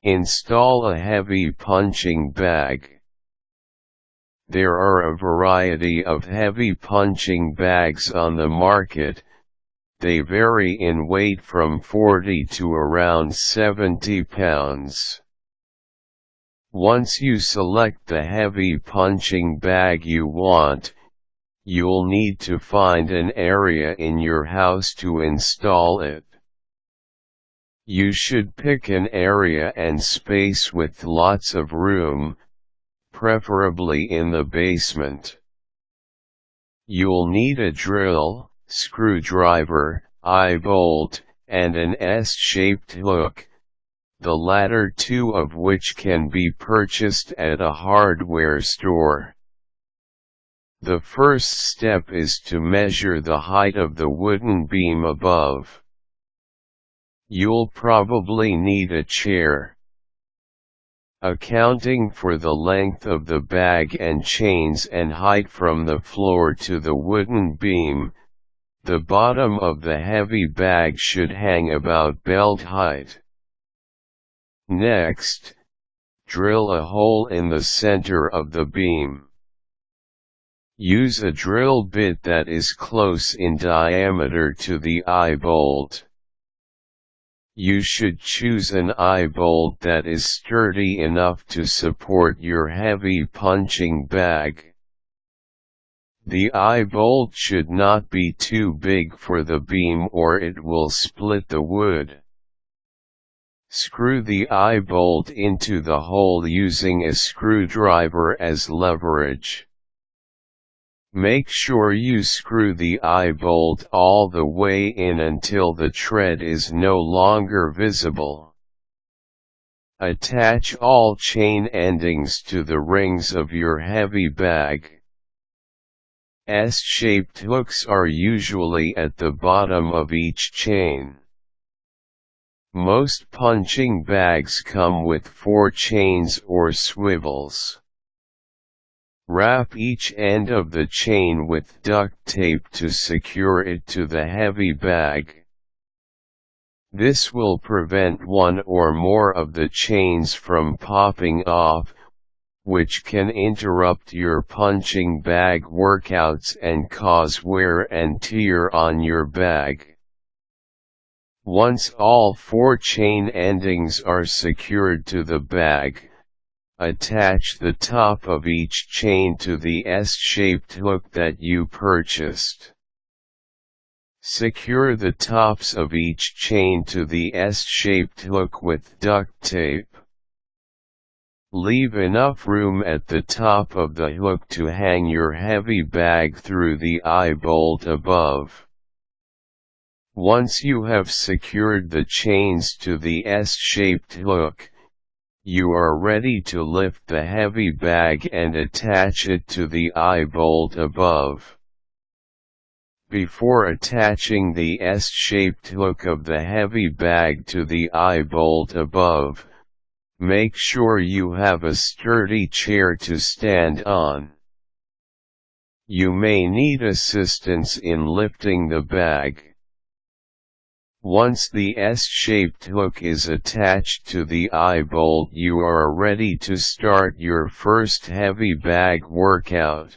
Install a heavy punching bag. There are a variety of heavy punching bags on the market. They vary in weight from 40 to around 70 pounds. Once you select the heavy punching bag you want, you'll need to find an area in your house to install it. You should pick an area and space with lots of room, preferably in the basement. You'll need a drill, screwdriver, eyebolt, and an S-shaped hook, the latter two of which can be purchased at a hardware store. The first step is to measure the height of the wooden beam above. You'll probably need a chair. Accounting for the length of the bag and chains and height from the floor to the wooden beam, the bottom of the heavy bag should hang about belt height. Next, drill a hole in the center of the beam. Use a drill bit that is close in diameter to the eyebolt. You should choose an eyebolt that is sturdy enough to support your heavy punching bag. The eyebolt should not be too big for the beam or it will split the wood. Screw the eyebolt into the hole using a screwdriver as leverage. Make sure you screw the eyebolt all the way in until the tread is no longer visible. Attach all chain endings to the rings of your heavy bag. S-shaped hooks are usually at the bottom of each chain. Most punching bags come with 4 chains or swivels. Wrap each end of the chain with duct tape to secure it to the heavy bag. This will prevent one or more of the chains from popping off, which can interrupt your punching bag workouts and cause wear and tear on your bag. Once all 4 chain endings are secured to the bag, attach the top of each chain to the S-shaped hook that you purchased. Secure the tops of each chain to the S-shaped hook with duct tape. Leave enough room at the top of the hook to hang your heavy bag through the eyebolt above. Once you have secured the chains to the S-shaped hook, you are ready to lift the heavy bag and attach it to the eyebolt above. Before attaching the S-shaped hook of the heavy bag to the eyebolt above, make sure you have a sturdy chair to stand on. You may need assistance in lifting the bag. Once the S-shaped hook is attached to the eyebolt, you are ready to start your first heavy bag workout.